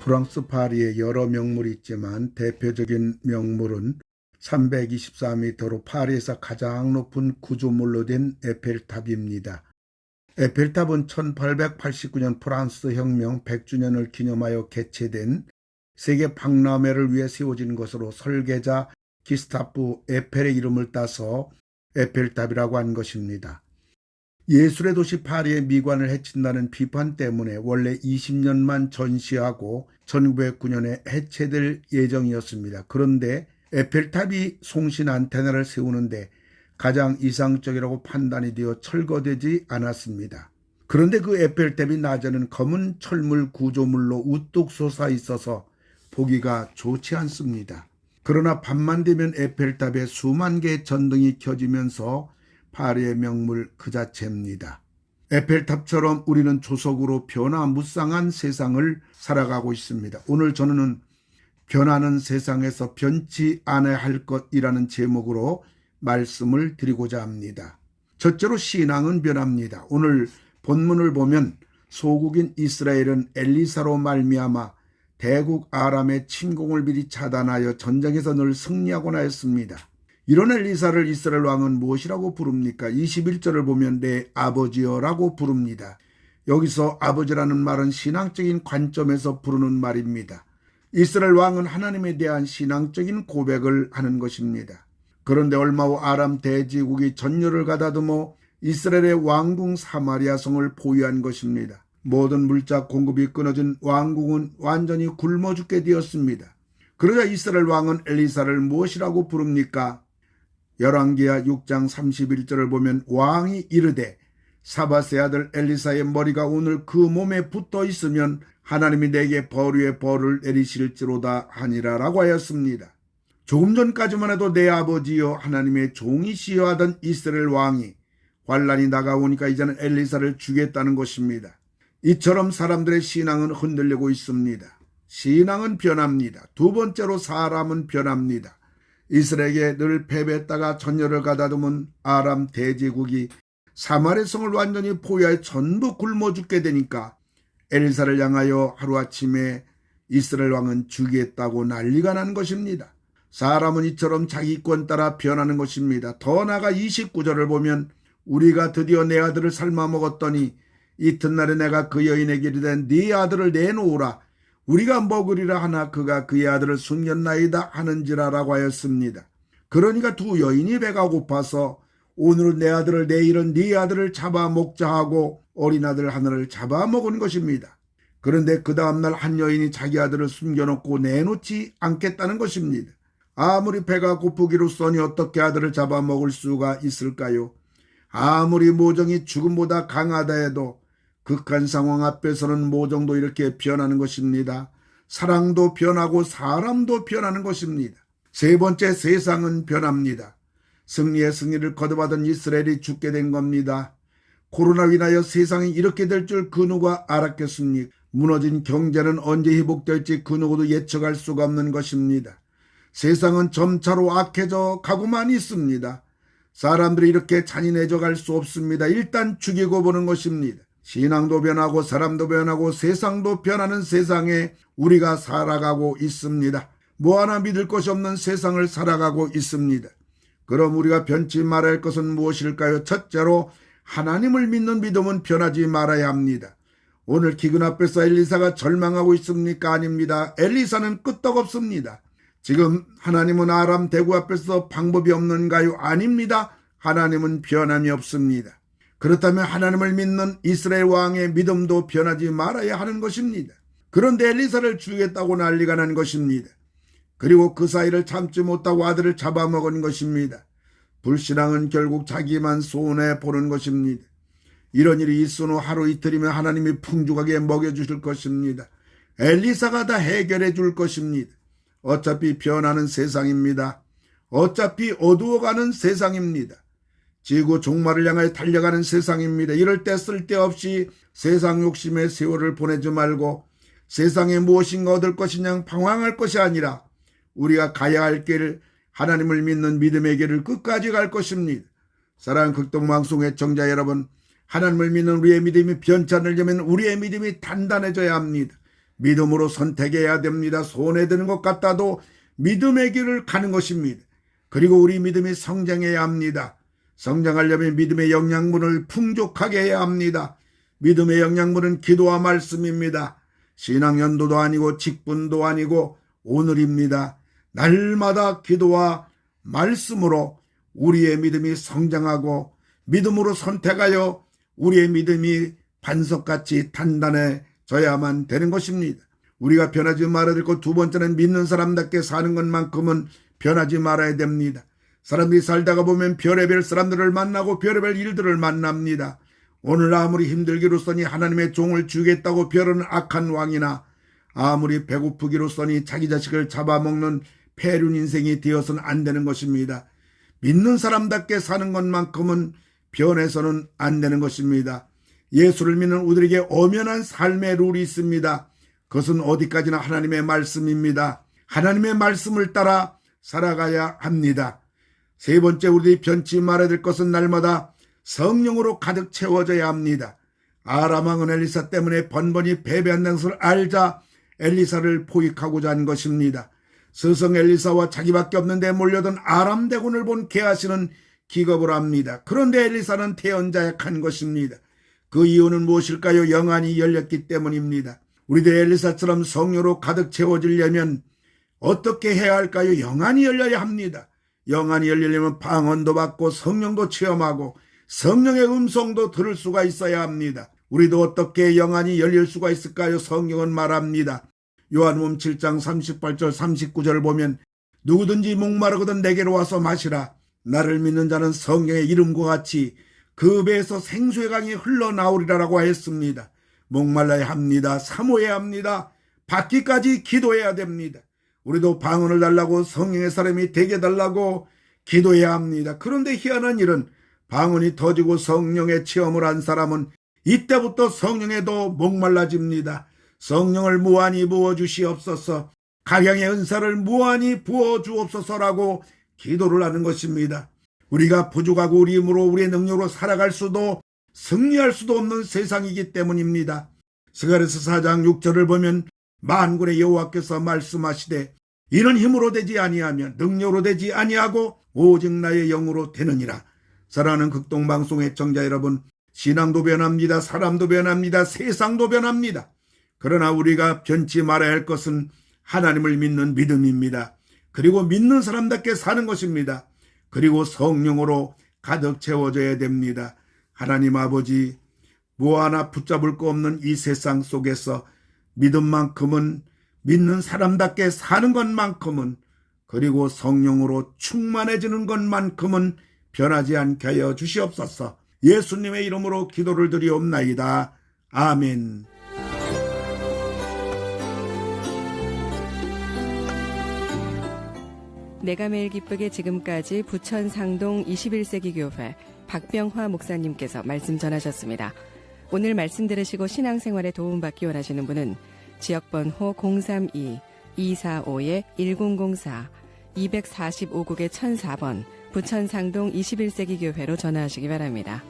프랑스 파리에 여러 명물이 있지만 대표적인 명물은 324m로 파리에서 가장 높은 구조물로 된 에펠탑입니다. 에펠탑은 1889년 프랑스 혁명 100주년을 기념하여 개최된 세계 박람회를 위해 세워진 것으로 설계자 기스타프 에펠의 이름을 따서 에펠탑이라고 한 것입니다. 예술의 도시 파리의 미관을 해친다는 비판 때문에 원래 20년만 전시하고 1909년에 해체될 예정이었습니다. 그런데 에펠탑이 송신 안테나를 세우는데 가장 이상적이라고 판단이 되어 철거되지 않았습니다. 그런데 그 에펠탑이 낮에는 검은 철물 구조물로 우뚝 솟아 있어서 보기가 좋지 않습니다. 그러나 밤만 되면 에펠탑에 수만 개의 전등이 켜지면서 파리의 명물 그 자체입니다. 에펠탑처럼 우리는 조속으로 변화무쌍한 세상을 살아가고 있습니다. 오늘 저는 변하는 세상에서 변치 않아야 할 것이라는 제목으로 말씀을 드리고자 합니다. 첫째로 신앙은 변합니다. 오늘 본문을 보면 소국인 이스라엘은 엘리사로 말미암아 대국 아람의 침공을 미리 차단하여 전쟁에서 늘 승리하곤 하였습니다. 이런 엘리사를 이스라엘 왕은 무엇이라고 부릅니까? 21절을 보면 내 아버지여라고 부릅니다. 여기서 아버지라는 말은 신앙적인 관점에서 부르는 말입니다. 이스라엘 왕은 하나님에 대한 신앙적인 고백을 하는 것입니다. 그런데 얼마 후 아람 대제국이 전열을 가다듬어 이스라엘의 왕궁 사마리아 성을 포위한 것입니다. 모든 물자 공급이 끊어진 왕궁은 완전히 굶어 죽게 되었습니다. 그러자 이스라엘 왕은 엘리사를 무엇이라고 부릅니까? 열왕기하 6장 31절을 보면 왕이 이르되 사밧의 아들 엘리사의 머리가 오늘 그 몸에 붙어 있으면 하나님이 내게 벌 위에 벌을 내리실지로다 하니라라고 하였습니다. 조금 전까지만 해도 내 아버지여 하나님의 종이시여 하던 이스라엘 왕이 환란이 다가오니까 이제는 엘리사를 죽였다는 것입니다. 이처럼 사람들의 신앙은 흔들리고 있습니다. 신앙은 변합니다. 두 번째로 사람은 변합니다. 이스라엘에게 늘 패배했다가 전열을 가다듬은 아람 대제국이 사마리아 성을 완전히 포위하여 전부 굶어 죽게 되니까 엘리사를 향하여 하루아침에 이스라엘 왕은 죽이겠다고 난리가 난 것입니다. 사람은 이처럼 자기 이권 따라 변하는 것입니다. 더 나아가 29절을 보면 우리가 드디어 내 아들을 삶아 먹었더니 이튿날에 내가 그 여인에게 이르되 네 아들을 내놓으라 우리가 먹으리라 하나 그가 그의 아들을 숨겼나이다 하는지라라고 하였습니다. 그러니까 두 여인이 배가 고파서 오늘은 내 아들을 내일은 네 아들을 잡아먹자 하고 어린 아들 하나를 잡아먹은 것입니다. 그런데 그 다음날 한 여인이 자기 아들을 숨겨놓고 내놓지 않겠다는 것입니다. 아무리 배가 고프기로써니 어떻게 아들을 잡아먹을 수가 있을까요? 아무리 모정이 죽음보다 강하다 해도 극한 상황 앞에서는 모정도 이렇게 변하는 것입니다. 사랑도 변하고 사람도 변하는 것입니다. 세 번째, 세상은 변합니다. 승리의 승리를 거듭하던 이스라엘이 죽게 된 겁니다. 코로나로 인하여 세상이 이렇게 될 줄 그 누가 알았겠습니까? 무너진 경제는 언제 회복될지 그 누구도 예측할 수가 없는 것입니다. 세상은 점차로 악해져 가고만 있습니다. 사람들이 이렇게 잔인해져 갈 수 없습니다. 일단 죽이고 보는 것입니다. 신앙도 변하고 사람도 변하고 세상도 변하는 세상에 우리가 살아가고 있습니다. 뭐 하나 믿을 것이 없는 세상을 살아가고 있습니다. 그럼 우리가 변치 말아야 할 것은 무엇일까요? 첫째로 하나님을 믿는 믿음은 변하지 말아야 합니다. 오늘 기근 앞에서 엘리사가 절망하고 있습니까? 아닙니다. 엘리사는 끄떡없습니다. 지금 하나님은 아람 대국 앞에서 방법이 없는가요? 아닙니다. 하나님은 변함이 없습니다. 그렇다면 하나님을 믿는 이스라엘 왕의 믿음도 변하지 말아야 하는 것입니다. 그런데 엘리사를 죽이겠다고 난리가 난 것입니다. 그리고 그 사이를 참지 못하고 아들을 잡아먹은 것입니다. 불신앙은 결국 자기만 손해보는 것입니다. 이런 일이 있은 후 하루 이틀이면 하나님이 풍족하게 먹여주실 것입니다. 엘리사가 다 해결해 줄 것입니다. 어차피 변하는 세상입니다. 어차피 어두워가는 세상입니다. 지구 종말을 향하여 달려가는 세상입니다. 이럴 때 쓸데없이 세상 욕심의 세월을 보내지 말고 세상에 무엇인가 얻을 것이냐 방황할 것이 아니라 우리가 가야 할 길, 하나님을 믿는 믿음의 길을 끝까지 갈 것입니다. 사랑하는 극동방송 애청자 여러분, 하나님을 믿는 우리의 믿음이 변치 않으려면 우리의 믿음이 단단해져야 합니다. 믿음으로 선택해야 됩니다. 손에 드는 것 같아도 믿음의 길을 가는 것입니다. 그리고 우리 믿음이 성장해야 합니다. 성장하려면 믿음의 영양분을 풍족하게 해야 합니다. 믿음의 영양분은 기도와 말씀입니다. 신앙연도도 아니고 직분도 아니고 오늘입니다. 날마다 기도와 말씀으로 우리의 믿음이 성장하고 믿음으로 선택하여 우리의 믿음이 반석같이 단단해져야만 되는 것입니다. 우리가 변하지 말아야 될 것 두 번째는 믿는 사람답게 사는 것만큼은 변하지 말아야 됩니다. 사람들이 살다가 보면 별의별 사람들을 만나고 별의별 일들을 만납니다. 오늘 아무리 힘들기로써니 하나님의 종을 죽이겠다고 벼르는 악한 왕이나 아무리 배고프기로써니 자기 자식을 잡아먹는 폐륜 인생이 되어서는 안 되는 것입니다. 믿는 사람답게 사는 것만큼은 변해서는 안 되는 것입니다. 예수를 믿는 우리에게 엄연한 삶의 룰이 있습니다. 그것은 어디까지나 하나님의 말씀입니다. 하나님의 말씀을 따라 살아가야 합니다. 세 번째, 우리들이 변치 말아야 될 것은 날마다 성령으로 가득 채워져야 합니다. 아람 왕은 엘리사 때문에 번번이 패배한다는 것을 알자 엘리사를 포획하고자 한 것입니다. 스승 엘리사와 자기밖에 없는데 몰려든 아람 대군을 본 게하시는 기겁을 합니다. 그런데 엘리사는 태연자약한 것입니다. 그 이유는 무엇일까요? 영안이 열렸기 때문입니다. 우리도 엘리사처럼 성령으로 가득 채워지려면 어떻게 해야 할까요? 영안이 열려야 합니다. 영안이 열리려면 방언도 받고 성령도 체험하고 성령의 음성도 들을 수가 있어야 합니다. 우리도 어떻게 영안이 열릴 수가 있을까요? 성경은 말합니다. 요한복음 7장 38절 39절을 보면 누구든지 목마르거든 내게로 와서 마시라. 나를 믿는 자는 성경의 이름과 같이 그 배에서 생수의 강이 흘러나오리라라고 했습니다. 목말라야 합니다. 사모해야 합니다. 받기까지 기도해야 됩니다. 우리도 방언을 달라고 성령의 사람이 되게 달라고 기도해야 합니다. 그런데 희한한 일은 방언이 터지고 성령의 체험을 한 사람은 이때부터 성령에도 목말라집니다. 성령을 무한히 부어주시옵소서, 각양의 은사를 무한히 부어주옵소서라고 기도를 하는 것입니다. 우리가 부족하고 우리 힘으로 우리의 능력으로 살아갈 수도 승리할 수도 없는 세상이기 때문입니다. 스가랴서 4장 6절을 보면 만군의 여호와께서 말씀하시되 이는 힘으로 되지 아니하며 능력으로 되지 아니하고 오직 나의 영으로 되느니라. 사랑하는 극동방송의 청자 여러분, 신앙도 변합니다. 사람도 변합니다. 세상도 변합니다. 그러나 우리가 변치 말아야 할 것은 하나님을 믿는 믿음입니다. 그리고 믿는 사람답게 사는 것입니다. 그리고 성령으로 가득 채워져야 됩니다. 하나님 아버지, 뭐 하나 붙잡을 거 없는 이 세상 속에서 믿음만큼은, 믿는 사람답게 사는 것만큼은, 그리고 성령으로 충만해지는 것만큼은 변하지 않게 하여 주시옵소서. 예수님의 이름으로 기도를 드리옵나이다. 아멘. 내가 매일 기쁘게 지금까지 부천 상동 21세기 교회 박병화 목사님께서 말씀 전하셨습니다. 오늘 말씀 들으시고 신앙생활에 도움받기 원하시는 분은 지역번호 032-245-1004 245국의 1004번 부천 상동 21세기 교회로 전화하시기 바랍니다.